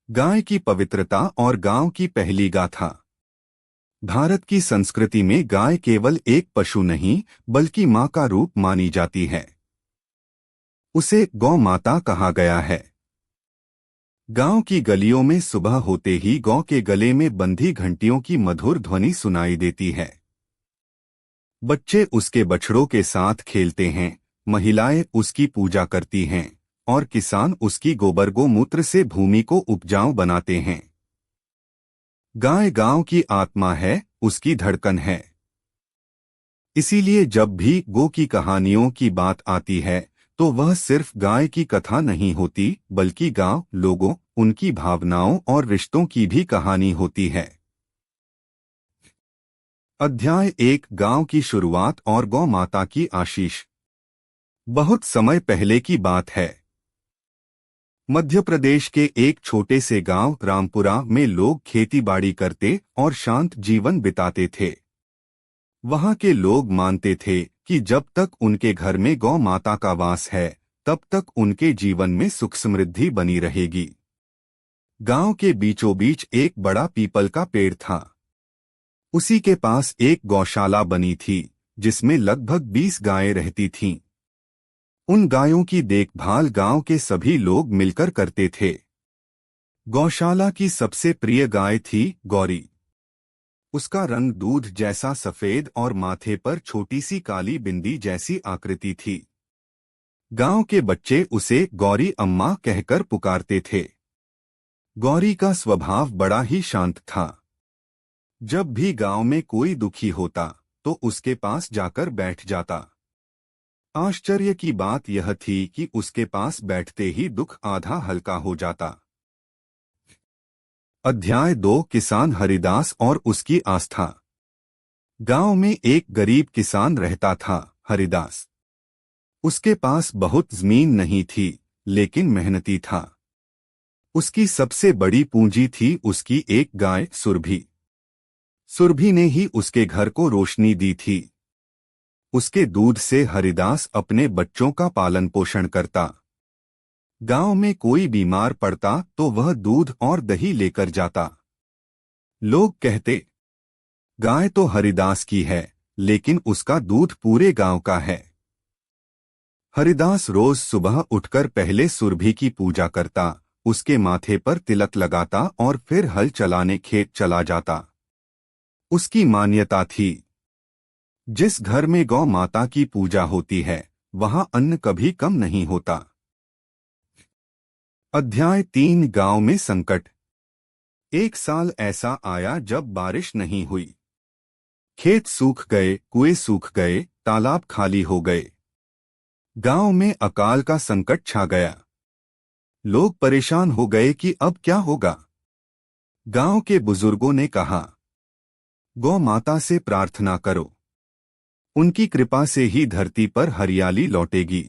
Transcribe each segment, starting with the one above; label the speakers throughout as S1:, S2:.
S1: गाय की पवित्रता और गांव की पहली गाथा। भारत की संस्कृति में गाय केवल एक पशु नहीं बल्कि मां का रूप मानी जाती है। उसे गौ माता कहा गया है। गांव की गलियों में सुबह होते ही गौ के गले में बंधी घंटियों की मधुर ध्वनि सुनाई देती है। बच्चे उसके बछड़ों के साथ खेलते हैं, महिलाएं उसकी पूजा करती हैं और किसान उसकी गोबर गोमूत्र से भूमि को उपजाऊ बनाते हैं। गाय गांव की आत्मा है, उसकी धड़कन है। इसीलिए जब भी गौ की कहानियों की बात आती है तो वह सिर्फ गाय की कथा नहीं होती बल्कि गांव, लोगों, उनकी भावनाओं और रिश्तों की भी कहानी होती है। अध्याय 1, गांव की शुरुआत और गौ माता की आशीष। बहुत समय पहले की बात है। मध्य प्रदेश के एक छोटे से गांव रामपुरा में लोग खेतीबाड़ी करते और शांत जीवन बिताते थे। वहां के लोग मानते थे कि जब तक उनके घर में गौ माता का वास है तब तक उनके जीवन में सुख समृद्धि बनी रहेगी। गांव के बीचों बीच एक बड़ा पीपल का पेड़ था। उसी के पास एक गौशाला बनी थी जिसमें लगभग 20 गायें रहती थीं। उन गायों की देखभाल गांव के सभी लोग मिलकर करते थे। गौशाला की सबसे प्रिय गाय थी गौरी। उसका रंग दूध जैसा सफेद और माथे पर छोटी सी काली बिंदी जैसी आकृति थी। गांव के बच्चे उसे गौरी अम्मा कहकर पुकारते थे। गौरी का स्वभाव बड़ा ही शांत था। जब भी गांव में कोई दुखी होता तो उसके पास जाकर बैठ जाता। आश्चर्य की बात यह थी कि उसके पास बैठते ही दुख आधा हल्का हो जाता। अध्याय 2, किसान हरिदास और उसकी आस्था। गांव में एक गरीब किसान रहता था, हरिदास। उसके पास बहुत जमीन नहीं थी लेकिन मेहनती था। उसकी सबसे बड़ी पूंजी थी उसकी एक गाय सुरभि। सुरभि ने ही उसके घर को रोशनी दी थी। उसके दूध से हरिदास अपने बच्चों का पालन पोषण करता। गांव में कोई बीमार पड़ता तो वह दूध और दही लेकर जाता। लोग कहते, गाय तो हरिदास की है लेकिन उसका दूध पूरे गांव का है। हरिदास रोज सुबह उठकर पहले सुरभि की पूजा करता, उसके माथे पर तिलक लगाता और फिर हल चलाने खेत चला जाता। उसकी मान्यता थी, जिस घर में गौ माता की पूजा होती है वहां अन्न कभी कम नहीं होता। अध्याय 3, गांव में संकट। एक साल ऐसा आया जब बारिश नहीं हुई। खेत सूख गए, कुएं सूख गए, तालाब खाली हो गए। गांव में अकाल का संकट छा गया। लोग परेशान हो गए कि अब क्या होगा। गांव के बुजुर्गों ने कहा, गौ माता से प्रार्थना करो, उनकी कृपा से ही धरती पर हरियाली लौटेगी।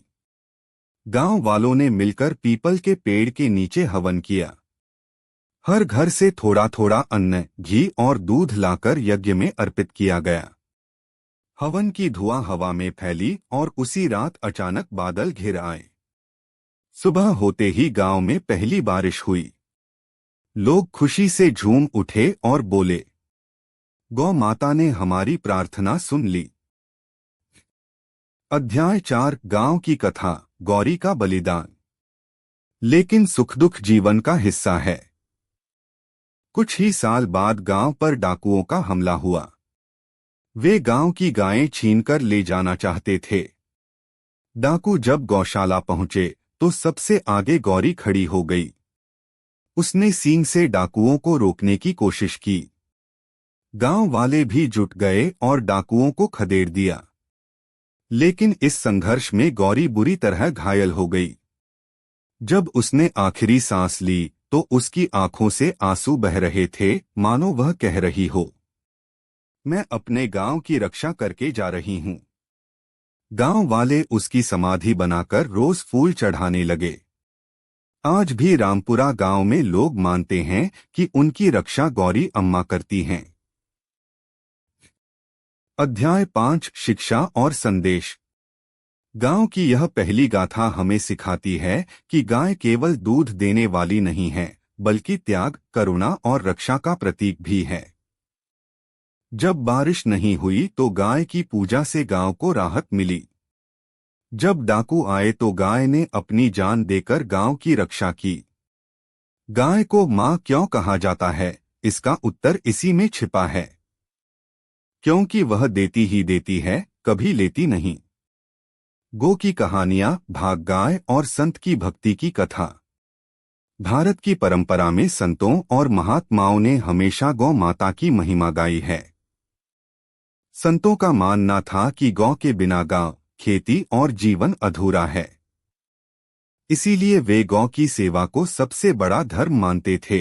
S1: गांव वालों ने मिलकर पीपल के पेड़ के नीचे हवन किया। हर घर से थोड़ा थोड़ा अन्न, घी और दूध लाकर यज्ञ में अर्पित किया गया। हवन की धुआं हवा में फैली और उसी रात अचानक बादल घिर आए। सुबह होते ही गांव में पहली बारिश हुई। लोग खुशी से झूम उठे और बोले, गौ माता ने हमारी प्रार्थना सुन ली। अध्याय 4, गांव की कथा, गौरी का बलिदान। लेकिन सुख दुख जीवन का हिस्सा है। कुछ ही साल बाद गांव पर डाकुओं का हमला हुआ। वे गांव की गायें छीनकर ले जाना चाहते थे। डाकू जब गौशाला पहुंचे तो सबसे आगे गौरी खड़ी हो गई। उसने सींग से डाकुओं को रोकने की कोशिश की। गांव वाले भी जुट गए और डाकुओं को खदेड़ दिया। लेकिन इस संघर्ष में गौरी बुरी तरह घायल हो गई। जब उसने आखिरी सांस ली तो उसकी आंखों से आंसू बह रहे थे, मानो वह कह रही हो, मैं अपने गांव की रक्षा करके जा रही हूं। गांव वाले उसकी समाधि बनाकर रोज फूल चढ़ाने लगे। आज भी रामपुरा गांव में लोग मानते हैं कि उनकी रक्षा गौरी अम्मा करती हैं। अध्याय 5, शिक्षा और संदेश। गांव की यह पहली गाथा हमें सिखाती है कि गाय केवल दूध देने वाली नहीं है बल्कि त्याग, करुणा और रक्षा का प्रतीक भी है। जब बारिश नहीं हुई तो गाय की पूजा से गांव को राहत मिली। जब डाकू आए तो गाय ने अपनी जान देकर गांव की रक्षा की। गाय को मां क्यों कहा जाता है, इसका उत्तर इसी में छिपा है। क्योंकि वह देती ही देती है, कभी लेती नहीं। गो की कहानियां, भाग गाय और संत की भक्ति की कथा। भारत की परंपरा में संतों और महात्माओं ने हमेशा गौ माता की महिमा गाई है। संतों का मानना था कि गौ के बिना गांव, खेती और जीवन अधूरा है। इसीलिए वे गौ की सेवा को सबसे बड़ा धर्म मानते थे।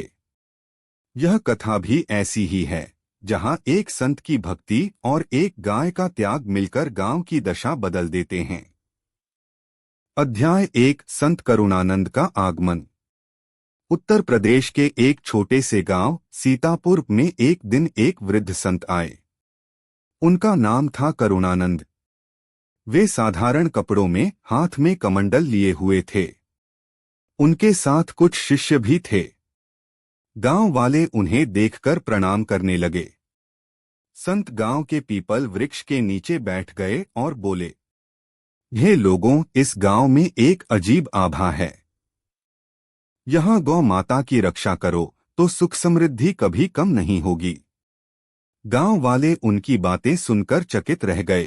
S1: यह कथा भी ऐसी ही है, जहां एक संत की भक्ति और एक गाय का त्याग मिलकर गांव की दशा बदल देते हैं। अध्याय 1, संत करुणानंद का आगमन। उत्तर प्रदेश के एक छोटे से गांव सीतापुर में एक दिन एक वृद्ध संत आए। उनका नाम था करुणानंद। वे साधारण कपड़ों में, हाथ में कमंडल लिए हुए थे। उनके साथ कुछ शिष्य भी थे। गांव वाले उन्हें देखकर प्रणाम करने लगे। संत गांव के पीपल वृक्ष के नीचे बैठ गए और बोले, हे लोगों, इस गांव में एक अजीब आभा है। यहां गौ माता की रक्षा करो तो सुख समृद्धि कभी कम नहीं होगी। गांव वाले उनकी बातें सुनकर चकित रह गए।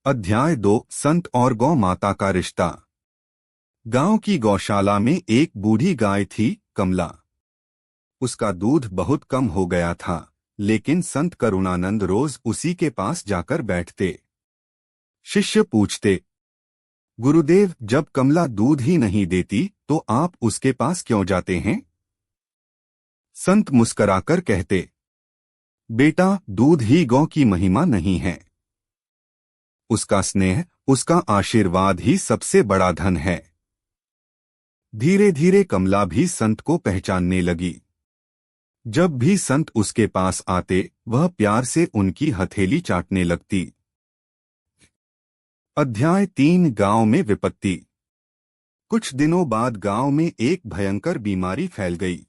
S1: अध्याय 2, संत और गौ माता का रिश्ता। गांव की गौशाला में एक बूढ़ी गाय थी, कमला। उसका दूध बहुत कम हो गया था, लेकिन संत करुणानंद रोज उसी के पास जाकर बैठते। शिष्य पूछते, गुरुदेव, जब कमला दूध ही नहीं देती तो आप उसके पास क्यों जाते हैं? संत मुस्कराकर कहते, बेटा, दूध ही गौ की महिमा नहीं है। उसका स्नेह, उसका आशीर्वाद ही सबसे बड़ा धन है। धीरे धीरे कमला भी संत को पहचानने लगी। जब भी संत उसके पास आते, वह प्यार से उनकी हथेली चाटने लगती। अध्याय 3, गांव में विपत्ति। कुछ दिनों बाद गांव में एक भयंकर बीमारी फैल गई।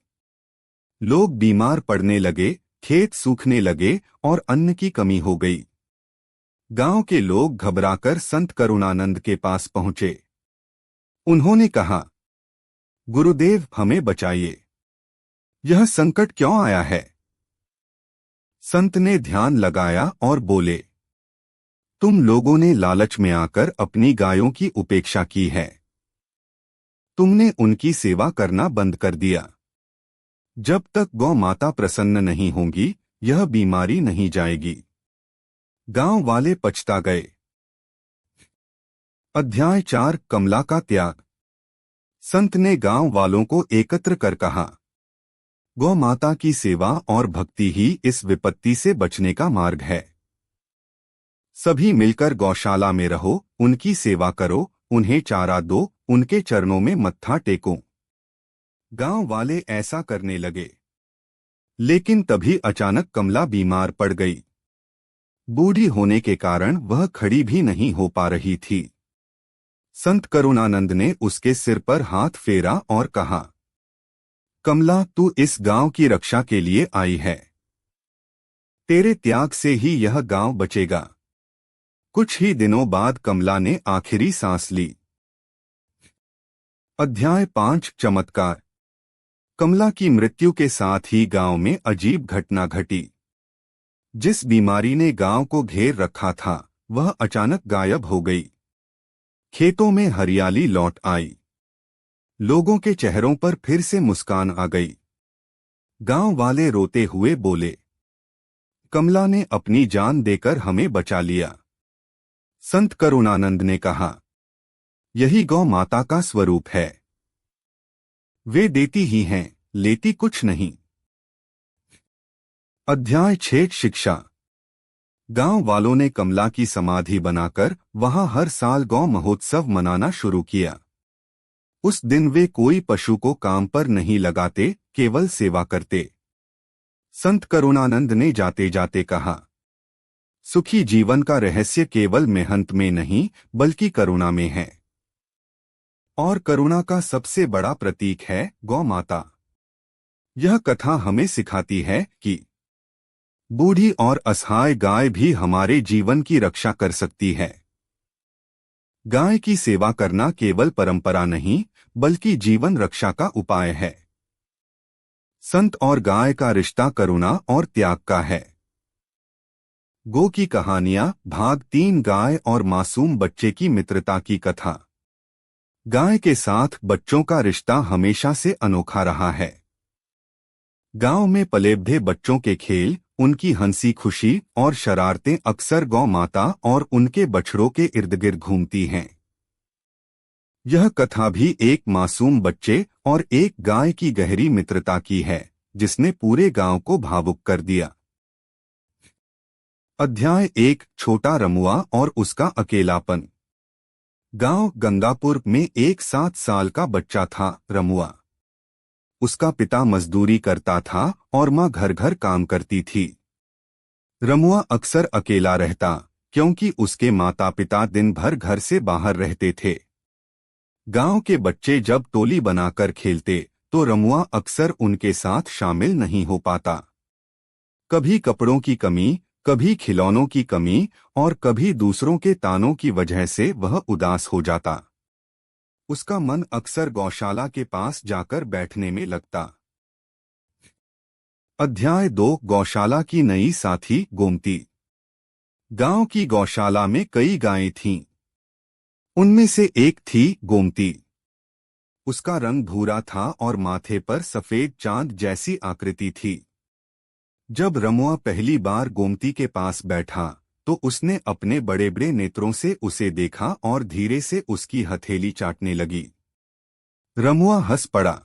S1: लोग बीमार पड़ने लगे, खेत सूखने लगे और अन्न की कमी हो गई। गांव के लोग घबराकर संत करुणानंद के पास पहुंचे। उन्होंने कहा, गुरुदेव, हमें बचाइए। यह संकट क्यों आया है? संत ने ध्यान लगाया और बोले, तुम लोगों ने लालच में आकर अपनी गायों की उपेक्षा की है। तुमने उनकी सेवा करना बंद कर दिया। जब तक गौ माता प्रसन्न नहीं होंगी, यह बीमारी नहीं जाएगी। गांव वाले पछता गए। अध्याय 4, कमला का त्याग। संत ने गांव वालों को एकत्र कर कहा, गौ माता की सेवा और भक्ति ही इस विपत्ति से बचने का मार्ग है। सभी मिलकर गौशाला में रहो, उनकी सेवा करो, उन्हें चारा दो, उनके चरणों में मत्था टेको। गांव वाले ऐसा करने लगे। लेकिन तभी अचानक कमला बीमार पड़ गई। बूढ़ी होने के कारण वह खड़ी भी नहीं हो पा रही थी। संत करुणानंद ने उसके सिर पर हाथ फेरा और कहा, कमला, तू इस गांव की रक्षा के लिए आई है। तेरे त्याग से ही यह गांव बचेगा। कुछ ही दिनों बाद कमला ने आखिरी सांस ली। अध्याय 5, चमत्कार। कमला की मृत्यु के साथ ही गांव में अजीब घटना घटी। जिस बीमारी ने गांव को घेर रखा था, वह अचानक गायब हो गई। खेतों में हरियाली लौट आई। लोगों के चेहरों पर फिर से मुस्कान आ गई। गांव वाले रोते हुए बोले, कमला ने अपनी जान देकर हमें बचा लिया। संत करुणानंद ने कहा, यही गौ माता का स्वरूप है। वे देती ही हैं, लेती कुछ नहीं। अध्याय 6, शिक्षा। गांव वालों ने कमला की समाधि बनाकर वहां हर साल गौ महोत्सव मनाना शुरू किया। उस दिन वे कोई पशु को काम पर नहीं लगाते, केवल सेवा करते। संत करुणानंद ने जाते जाते कहा, सुखी जीवन का रहस्य केवल मेहनत में नहीं, बल्कि करुणा में है। और करुणा का सबसे बड़ा प्रतीक है गौ माता। यह कथा हमें सिखाती है कि बूढ़ी और असहाय गाय भी हमारे जीवन की रक्षा कर सकती है। गाय की सेवा करना केवल परंपरा नहीं, बल्कि जीवन रक्षा का उपाय है। संत और गाय का रिश्ता करुणा और त्याग का है। गो की कहानियां भाग 3 गाय और मासूम बच्चे की मित्रता की कथा। गाय के साथ बच्चों का रिश्ता हमेशा से अनोखा रहा है। गांव में पले-बढ़े बच्चों के खेल, उनकी हंसी खुशी और शरारतें अक्सर गौ माता और उनके बछड़ों के इर्द गिर्द घूमती हैं। यह कथा भी एक मासूम बच्चे और एक गाय की गहरी मित्रता की है, जिसने पूरे गांव को भावुक कर दिया। अध्याय 1 छोटा रमुआ और उसका अकेलापन। गांव गंगापुर में एक 7 साल का बच्चा था, रमुआ। उसका पिता मजदूरी करता था और माँ घर घर काम करती थी। रमुआ अक्सर अकेला रहता, क्योंकि उसके माता पिता दिन भर घर से बाहर रहते थे। गांव के बच्चे जब टोली बनाकर खेलते, तो रमुआ अक्सर उनके साथ शामिल नहीं हो पाता। कभी कपड़ों की कमी, कभी खिलौनों की कमी और कभी दूसरों के तानों की वजह से वह उदास हो जाता। उसका मन अक्सर गौशाला के पास जाकर बैठने में लगता। अध्याय 2 गौशाला की नई साथी गोमती। गांव की गौशाला में कई गायें थीं। उनमें से एक थी गोमती। उसका रंग भूरा था और माथे पर सफेद चांद जैसी आकृति थी। जब रमुआ पहली बार गोमती के पास बैठा, तो उसने अपने बड़े बड़े नेत्रों से उसे देखा और धीरे से उसकी हथेली चाटने लगी। रमुआ हंस पड़ा।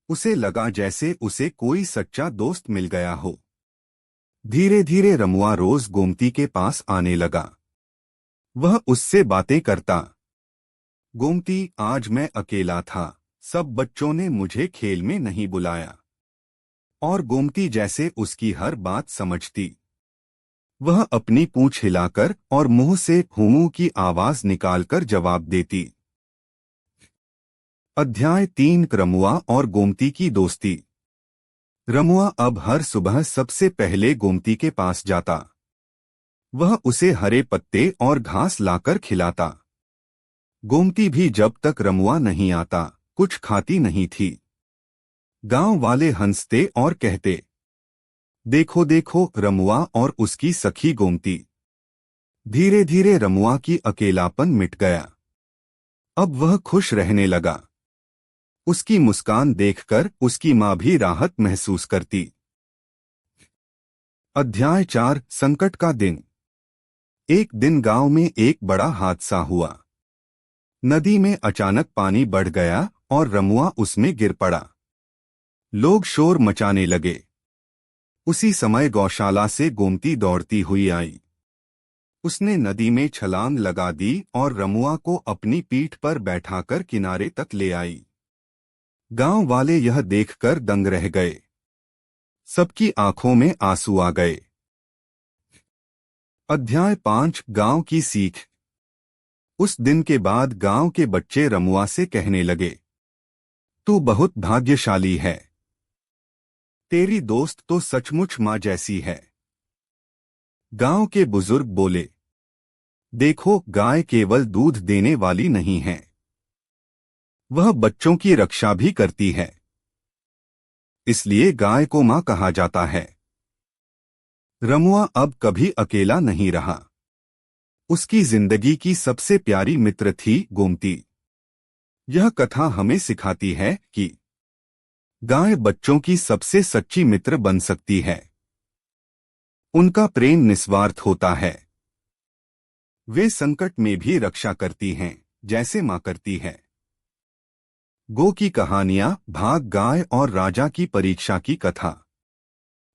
S1: उसे लगा जैसे उसे कोई सच्चा दोस्त मिल गया हो। धीरे धीरे रमुआ रोज गोमती के पास आने लगा। वह उससे बातें करता। गोमती, आज मैं अकेला था, सब बच्चों ने मुझे खेल में नहीं बुलाया। और गोमती जैसे उसकी हर बात समझती। वह अपनी पूंछ हिलाकर और मुंह से हूं की आवाज निकालकर जवाब देती। अध्याय 3 रमुआ और गोमती की दोस्ती। रमुआ अब हर सुबह सबसे पहले गोमती के पास जाता। वह उसे हरे पत्ते और घास लाकर खिलाता। गोमती भी जब तक रमुआ नहीं आता, कुछ खाती नहीं थी। गांव वाले हंसते और कहते, देखो देखो रमुआ और उसकी सखी गोमती। धीरे धीरे रमुआ की अकेलापन मिट गया। अब वह खुश रहने लगा। उसकी मुस्कान देखकर उसकी माँ भी राहत महसूस करती। अध्याय 4 संकट का दिन। एक दिन गांव में एक बड़ा हादसा हुआ। नदी में अचानक पानी बढ़ गया और रमुआ उसमें गिर पड़ा। लोग शोर मचाने लगे। उसी समय गौशाला से गोमती दौड़ती हुई आई। उसने नदी में छलांग लगा दी और रमुआ को अपनी पीठ पर बैठाकर किनारे तक ले आई। गांव वाले यह देखकर दंग रह गए। सबकी आंखों में आंसू आ गए। अध्याय 5 गांव की सीख। उस दिन के बाद गांव के बच्चे रमुआ से कहने लगे, तू बहुत भाग्यशाली है। तेरी दोस्त तो सचमुच माँ जैसी है। गांव के बुजुर्ग बोले, देखो गाय केवल दूध देने वाली नहीं है, वह बच्चों की रक्षा भी करती है। इसलिए गाय को माँ कहा जाता है। रमुआ अब कभी अकेला नहीं रहा। उसकी जिंदगी की सबसे प्यारी मित्र थी गोमती। यह कथा हमें सिखाती है कि गाय बच्चों की सबसे सच्ची मित्र बन सकती है। उनका प्रेम निस्वार्थ होता है। वे संकट में भी रक्षा करती हैं, जैसे मां करती है। गो की कहानियां भाग गाय और राजा की परीक्षा की कथा।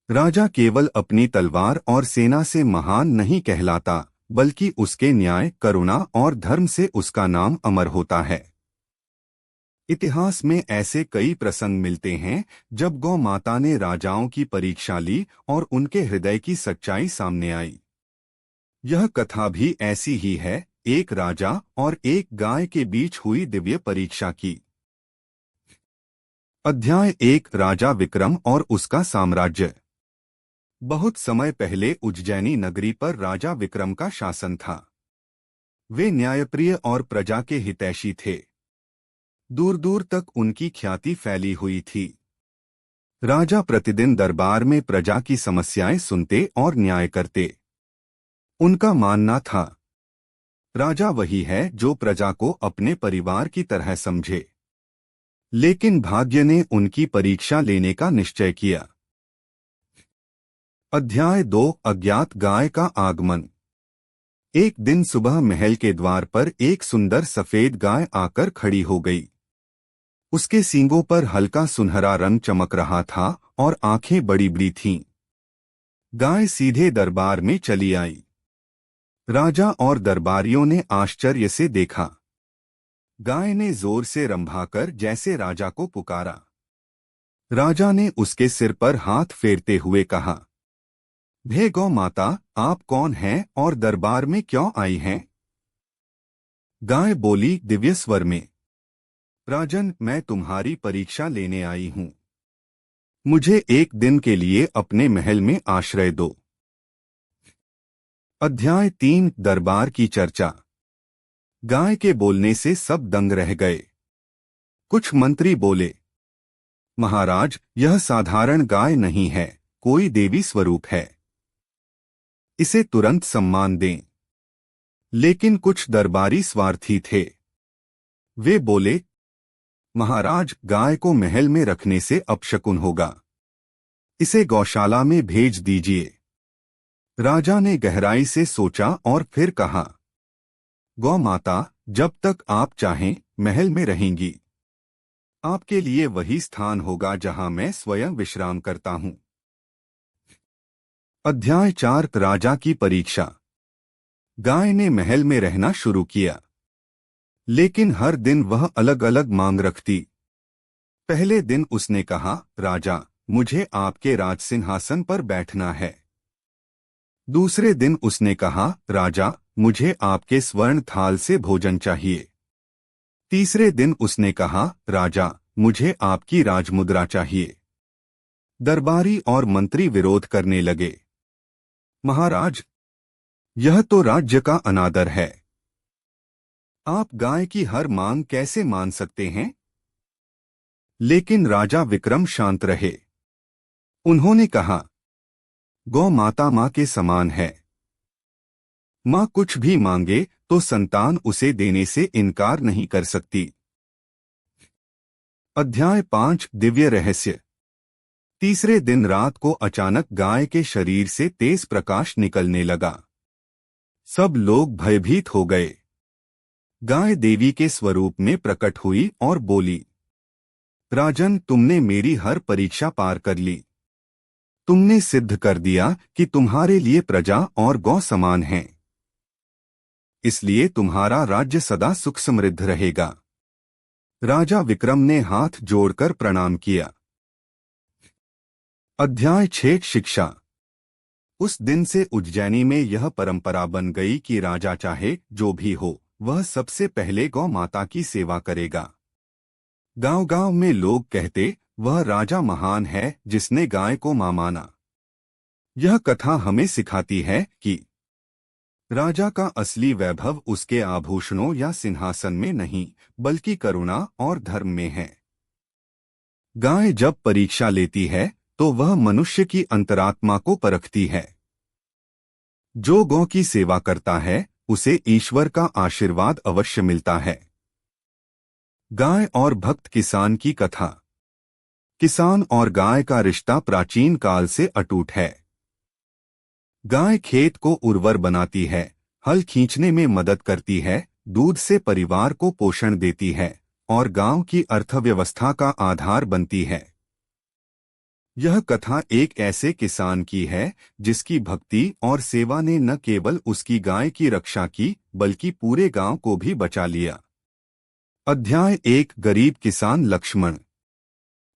S1: राजा केवल अपनी तलवार और सेना से महान नहीं कहलाता, बल्कि उसके न्याय, करुणा और धर्म से उसका नाम अमर होता है। इतिहास में ऐसे कई प्रसंग मिलते हैं जब गौ माता ने राजाओं की परीक्षा ली और उनके हृदय की सच्चाई सामने आई। यह कथा भी ऐसी ही है, एक राजा और एक गाय के बीच हुई दिव्य परीक्षा की। अध्याय 1 राजा विक्रम और उसका साम्राज्य। बहुत समय पहले उज्जैनी नगरी पर राजा विक्रम का शासन था। वे न्यायप्रिय और प्रजा के हितैषी थे। दूर दूर तक उनकी ख्याति फैली हुई थी। राजा प्रतिदिन दरबार में प्रजा की समस्याएं सुनते और न्याय करते। उनका मानना था, राजा वही है जो प्रजा को अपने परिवार की तरह समझे। लेकिन भाग्य ने उनकी परीक्षा लेने का निश्चय किया। अध्याय 2 अज्ञात गाय का आगमन। एक दिन सुबह महल के द्वार पर एक सुंदर सफेद गाय आकर खड़ी हो गई। उसके सींगों पर हल्का सुनहरा रंग चमक रहा था और आंखें बड़ी बड़ी थीं। गाय सीधे दरबार में चली आई। राजा और दरबारियों ने आश्चर्य से देखा। गाय ने जोर से रंभाकर जैसे राजा को पुकारा। राजा ने उसके सिर पर हाथ फेरते हुए कहा, हे गौ माता, आप कौन हैं और दरबार में क्यों आई हैं? गाय बोली दिव्य स्वर में, राजन, मैं तुम्हारी परीक्षा लेने आई हूं। मुझे एक दिन के लिए अपने महल में आश्रय दो। अध्याय 3 दरबार की चर्चा। गाय के बोलने से सब दंग रह गए। कुछ मंत्री बोले, महाराज, यह साधारण गाय नहीं है, कोई देवी स्वरूप है। इसे तुरंत सम्मान दें। लेकिन कुछ दरबारी स्वार्थी थे। वे बोले, महाराज, गाय को महल में रखने से अपशकुन होगा। इसे गौशाला में भेज दीजिए। राजा ने गहराई से सोचा और फिर कहा, गौ माता, जब तक आप चाहें महल में रहेंगी। आपके लिए वही स्थान होगा जहां मैं स्वयं विश्राम करता हूं। अध्याय 4 राजा की परीक्षा। गाय ने महल में रहना शुरू किया। लेकिन हर दिन वह अलग अलग मांग रखती। पहले दिन उसने कहा, राजा, मुझे आपके राजसिंहासन पर बैठना है। दूसरे दिन उसने कहा, राजा, मुझे आपके स्वर्ण थाल से भोजन चाहिए। तीसरे दिन उसने कहा, राजा, मुझे आपकी राजमुद्रा चाहिए। दरबारी और मंत्री विरोध करने लगे। महाराज, यह तो राज्य का अनादर है। आप गाय की हर मांग कैसे मान सकते हैं? लेकिन राजा विक्रम शांत रहे। उन्होंने कहा, गौ माता मां के समान है। मां कुछ भी मांगे तो संतान उसे देने से इनकार नहीं कर सकती। अध्याय 5 दिव्य रहस्य। तीसरे दिन रात को अचानक गाय के शरीर से तेज प्रकाश निकलने लगा। सब लोग भयभीत हो गए। गाय देवी के स्वरूप में प्रकट हुई और बोली, राजन, तुमने मेरी हर परीक्षा पार कर ली। तुमने सिद्ध कर दिया कि तुम्हारे लिए प्रजा और गौ समान हैं। इसलिए तुम्हारा राज्य सदा सुख समृद्ध रहेगा। राजा विक्रम ने हाथ जोड़कर प्रणाम किया। अध्याय 6 शिक्षा। उस दिन से उज्जैनी में यह परंपरा बन गई कि राजा चाहे जो भी हो, वह सबसे पहले गौ माता की सेवा करेगा। गांव-गांव में लोग कहते, वह राजा महान है जिसने गाय को मां माना। यह कथा हमें सिखाती है कि राजा का असली वैभव उसके आभूषणों या सिंहासन में नहीं, बल्कि करुणा और धर्म में है। गाय जब परीक्षा लेती है तो वह मनुष्य की अंतरात्मा को परखती है। जो गौ की सेवा करता है उसे ईश्वर का आशीर्वाद अवश्य मिलता है। गाय और भक्त किसान की कथा। किसान और गाय का रिश्ता प्राचीन काल से अटूट है। गाय खेत को उर्वर बनाती है, हल खींचने में मदद करती है, दूध से परिवार को पोषण देती है और गांव की अर्थव्यवस्था का आधार बनती है। यह कथा एक ऐसे किसान की है जिसकी भक्ति और सेवा ने न केवल उसकी गाय की रक्षा की, बल्कि पूरे गांव को भी बचा लिया। अध्याय 1 गरीब किसान लक्ष्मण।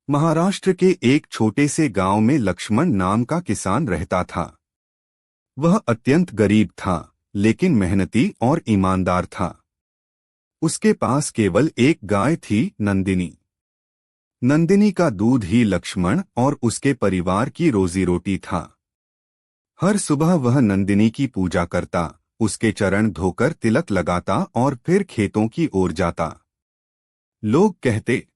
S1: महाराष्ट्र के एक छोटे से गांव में लक्ष्मण नाम का किसान रहता था। वह अत्यंत गरीब था, लेकिन मेहनती और ईमानदार था। उसके पास केवल एक गाय थी, नंदिनी। नंदिनी का दूध ही लक्ष्मण और उसके परिवार की रोजी रोटी था। हर सुबह वह नंदिनी की पूजा करता, उसके चरण धोकर तिलक लगाता और फिर खेतों की ओर जाता। लोग कहते,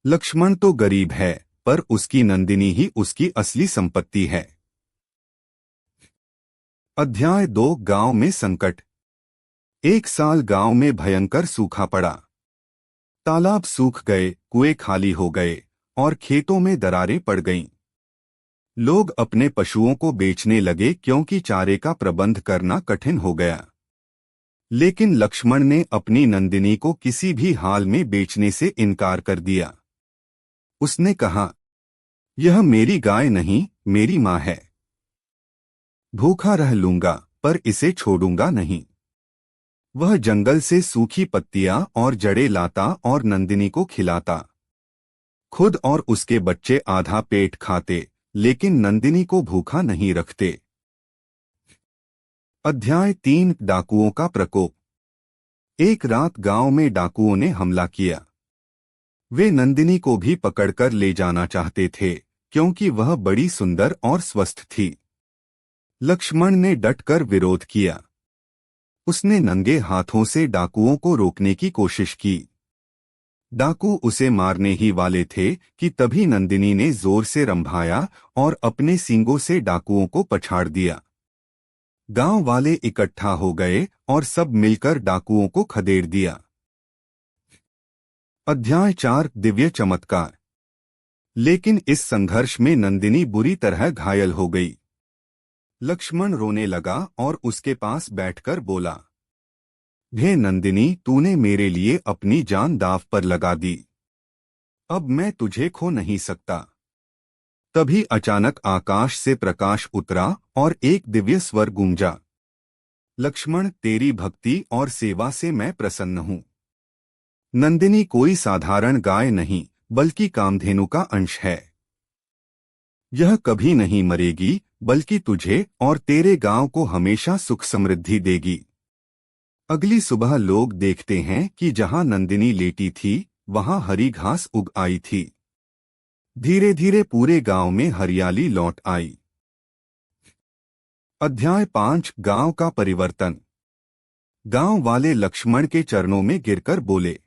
S1: लक्ष्मण तो गरीब है, पर उसकी नंदिनी ही उसकी असली संपत्ति है। अध्याय 2, गांव में संकट। एक साल गांव में भयंकर सूखा पड़ा। तालाब सूख गए, कुएं खाली हो गए और खेतों में दरारें पड़ गईं। लोग अपने पशुओं को बेचने लगे क्योंकि चारे का प्रबंध करना कठिन हो गया। लेकिन लक्ष्मण ने अपनी नंदिनी को किसी भी हाल में बेचने से इनकार कर दिया। उसने कहा, यह मेरी गाय नहीं, मेरी माँ है। भूखा रह लूंगा, पर इसे छोड़ूंगा नहीं। वह जंगल से सूखी पत्तियां और जड़ें लाता और नंदिनी को खिलाता। खुद और उसके बच्चे आधा पेट खाते, लेकिन नंदिनी को भूखा नहीं रखते। अध्याय 3, डाकुओं का प्रकोप। एक रात गांव में डाकुओं ने हमला किया। वे नंदिनी को भी पकड़कर ले जाना चाहते थे, क्योंकि वह बड़ी सुंदर और स्वस्थ थी। लक्ष्मण ने डटकर विरोध किया। उसने नंगे हाथों से डाकुओं को रोकने की कोशिश की। डाकू उसे मारने ही वाले थे कि तभी नंदिनी ने जोर से रंभाया और अपने सींगों से डाकुओं को पछाड़ दिया। गांव वाले इकट्ठा हो गए और सब मिलकर डाकुओं को खदेड़ दिया। अध्याय 4, दिव्य चमत्कार। लेकिन इस संघर्ष में नंदिनी बुरी तरह घायल हो गई। लक्ष्मण रोने लगा और उसके पास बैठकर बोला, हे नंदिनी, तूने मेरे लिए अपनी जान दांव पर लगा दी। अब मैं तुझे खो नहीं सकता। तभी अचानक आकाश से प्रकाश उतरा और एक दिव्य स्वर गूंजा, लक्ष्मण, तेरी भक्ति और सेवा से मैं प्रसन्न हूँ। नंदिनी कोई साधारण गाय नहीं, बल्कि कामधेनु का अंश है। यह कभी नहीं मरेगी, बल्कि तुझे और तेरे गांव को हमेशा सुख समृद्धि देगी। अगली सुबह लोग देखते हैं कि जहां नंदिनी लेटी थी, वहां हरी घास उग आई थी। धीरे धीरे पूरे गांव में हरियाली लौट आई। अध्याय 5, गांव का परिवर्तन। गांव वाले लक्ष्मण के चरणों में गिरकर बोले,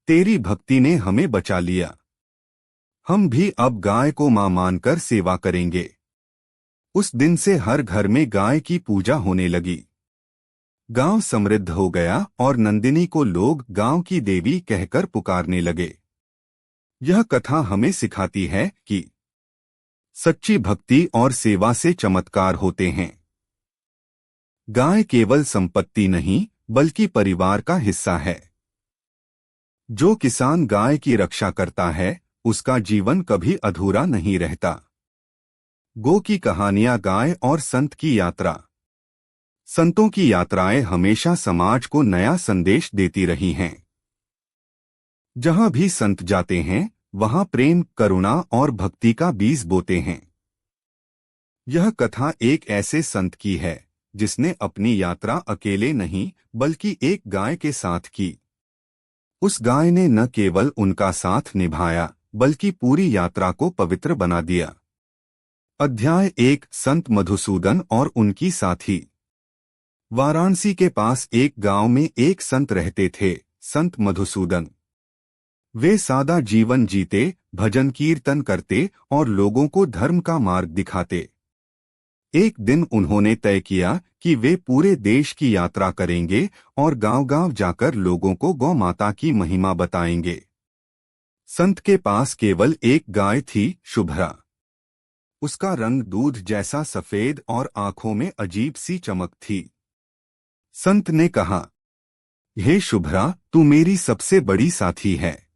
S1: तेरी भक्ति ने हमें बचा लिया। हम भी अब गाय को मां मानकर सेवा करेंगे। उस दिन से हर घर में गाय की पूजा होने लगी। गांव समृद्ध हो गया और नंदिनी को लोग गांव की देवी कहकर पुकारने लगे। यह कथा हमें सिखाती है कि सच्ची भक्ति और सेवा से चमत्कार होते हैं। गाय केवल संपत्ति नहीं, बल्कि परिवार का हिस्सा है। जो किसान गाय की रक्षा करता है, उसका जीवन कभी अधूरा नहीं रहता। गो की कहानियां, गाय और संत की यात्रा। संतों की यात्राएं हमेशा समाज को नया संदेश देती रही हैं। जहां भी संत जाते हैं, वहां प्रेम, करुणा और भक्ति का बीज बोते हैं। यह कथा एक ऐसे संत की है जिसने अपनी यात्रा अकेले नहीं, बल्कि एक गाय के साथ की। उस गाय ने न केवल उनका साथ निभाया, बल्कि पूरी यात्रा को पवित्र बना दिया। अध्याय 1, संत मधुसूदन और उनकी साथी। वाराणसी के पास एक गांव में एक संत रहते थे, संत मधुसूदन। वे सादा जीवन जीते, भजन कीर्तन करते और लोगों को धर्म का मार्ग दिखाते। एक दिन उन्होंने तय किया कि वे पूरे देश की यात्रा करेंगे और गांव-गांव जाकर लोगों को गौ माता की महिमा बताएंगे। संत के पास केवल एक गाय थी, शुभ्रा। उसका रंग दूध जैसा सफेद और आंखों में अजीब सी चमक थी। संत ने कहा, हे शुभ्रा, तू मेरी सबसे बड़ी साथी है।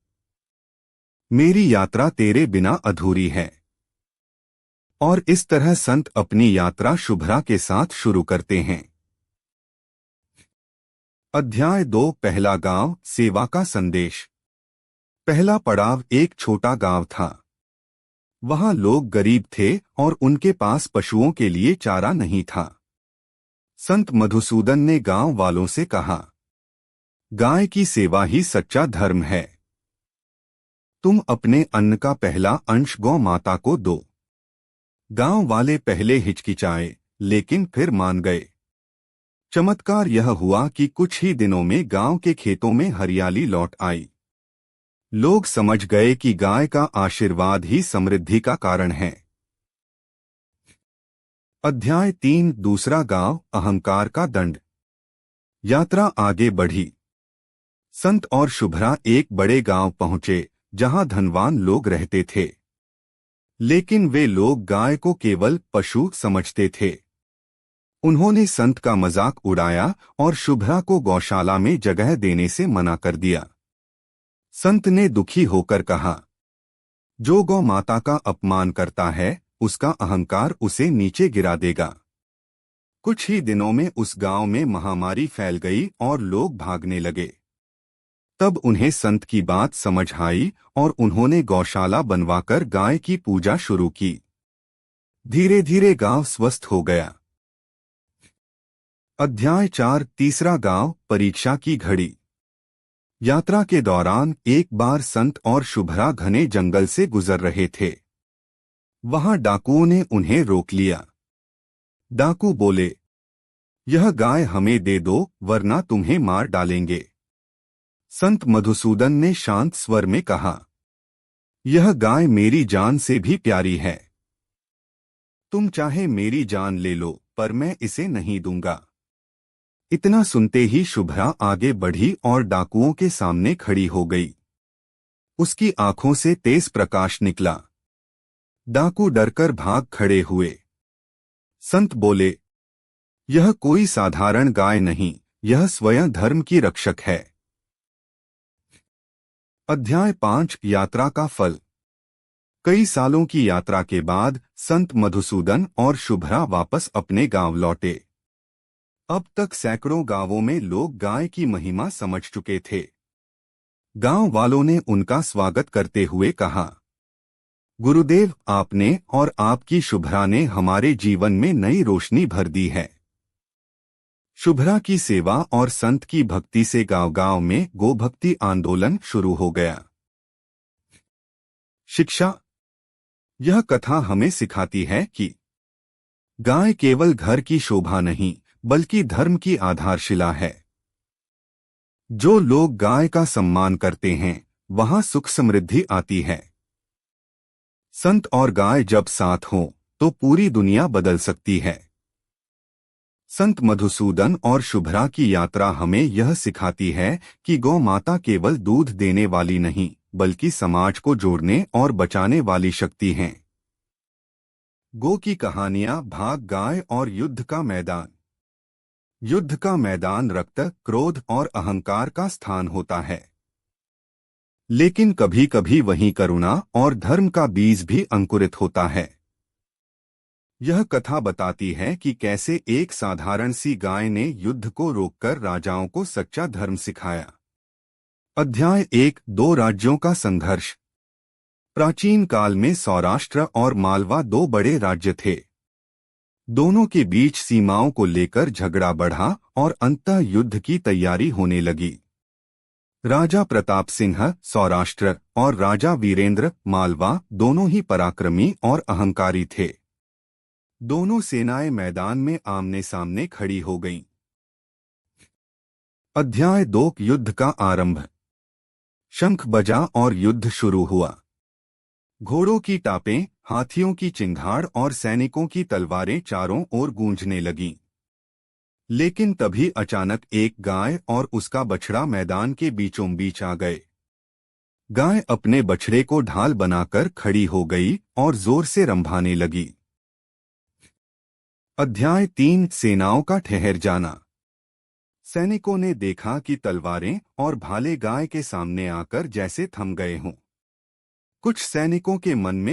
S1: मेरी यात्रा तेरे बिना अधूरी है। और इस तरह संत अपनी यात्रा शुभ्रा के साथ शुरू करते हैं। अध्याय 2, पहला गांव, सेवा का संदेश। पहला पड़ाव एक छोटा गांव था। वहां लोग गरीब थे और उनके पास पशुओं के लिए चारा नहीं था। संत मधुसूदन ने गांव वालों से कहा, गाय की सेवा ही सच्चा धर्म है। तुम अपने अन्न का पहला अंश गौ माता को दो। गांव वाले पहले हिचकिचाए, लेकिन फिर मान गए। चमत्कार यह हुआ कि कुछ ही दिनों में गांव के खेतों में हरियाली लौट आई। लोग समझ गए कि गाय का आशीर्वाद ही समृद्धि का कारण है। अध्याय 3 दूसरा गांव, अहंकार का दंड। यात्रा आगे बढ़ी। संत और शुभ्रा एक बड़े गांव पहुंचे जहां धनवान लोग रहते थे। लेकिन वे लोग गाय को केवल पशु समझते थे। उन्होंने संत का मजाक उड़ाया और शुभ्रा को गौशाला में जगह देने से मना कर दिया। संत ने दुखी होकर कहा, जो गौ माता का अपमान करता है उसका अहंकार उसे नीचे गिरा देगा। कुछ ही दिनों में उस गांव में महामारी फैल गई और लोग भागने लगे। तब उन्हें संत की बात समझ आई और उन्होंने गौशाला बनवाकर गाय की पूजा शुरू की। धीरे धीरे गांव स्वस्थ हो गया। अध्याय 4 तीसरा गांव, परीक्षा की घड़ी। यात्रा के दौरान एक बार संत और शुभ्रा घने जंगल से गुजर रहे थे। वहां डाकुओं ने उन्हें रोक लिया। डाकू बोले, यह गाय हमें दे दो वरना तुम्हें मार डालेंगे। संत मधुसूदन ने शांत स्वर में कहा, यह गाय मेरी जान से भी प्यारी है। तुम चाहे मेरी जान ले लो पर मैं इसे नहीं दूंगा। इतना सुनते ही शुभ्रा आगे बढ़ी और डाकुओं के सामने खड़ी हो गई। उसकी आंखों से तेज प्रकाश निकला। डाकू डरकर भाग खड़े हुए। संत बोले, यह कोई साधारण गाय नहीं, यह स्वयं धर्म की रक्षक है। अध्याय 5 यात्रा का फल। कई सालों की यात्रा के बाद संत मधुसूदन और शुभ्रा वापस अपने गांव लौटे। अब तक सैकड़ों गांवों में लोग गाय की महिमा समझ चुके थे। गांव वालों ने उनका स्वागत करते हुए कहा, गुरुदेव, आपने और आपकी शुभ्रा ने हमारे जीवन में नई रोशनी भर दी है। शुभ्रा की सेवा और संत की भक्ति से गांव-गांव में गोभक्ति आंदोलन शुरू हो गया। शिक्षा। यह कथा हमें सिखाती है कि गाय केवल घर की शोभा नहीं बल्कि धर्म की आधारशिला है। जो लोग गाय का सम्मान करते हैं वहां सुख समृद्धि आती है। संत और गाय जब साथ हों तो पूरी दुनिया बदल सकती है। संत मधुसूदन और शुभ्रा की यात्रा हमें यह सिखाती है कि गौ माता केवल दूध देने वाली नहीं बल्कि समाज को जोड़ने और बचाने वाली शक्ति है। गो की कहानियां, भाग, गाय और युद्ध का मैदान। युद्ध का मैदान रक्त, क्रोध और अहंकार का स्थान होता है। लेकिन कभी कभी वहीं करुणा और धर्म का बीज भी अंकुरित होता है। यह कथा बताती है कि कैसे एक साधारण सी गाय ने युद्ध को रोककर राजाओं को सच्चा धर्म सिखाया। अध्याय 1 दो राज्यों का संघर्ष। प्राचीन काल में सौराष्ट्र और मालवा दो बड़े राज्य थे। दोनों के बीच सीमाओं को लेकर झगड़ा बढ़ा और अंततः युद्ध की तैयारी होने लगी। राजा प्रताप सिंह सौराष्ट्र और राजा वीरेंद्र मालवा दोनों ही पराक्रमी और अहंकारी थे। दोनों सेनाएं मैदान में आमने सामने खड़ी हो गईं। अध्याय 2 युद्ध का आरंभ। शंख बजा और युद्ध शुरू हुआ। घोड़ों की टापें, हाथियों की चिंगाड़ और सैनिकों की तलवारें चारों ओर गूंजने लगीं। लेकिन तभी अचानक एक गाय और उसका बछड़ा मैदान के बीचों बीच आ गए। गाय अपने बछड़े को ढाल बनाकर खड़ी हो गई और जोर से रंभाने लगी। अध्याय 3 सेनाओं का ठहर जाना। सैनिकों ने देखा कि तलवारें और भाले गाय के सामने आकर जैसे थम गए हों। कुछ सैनिकों के मन में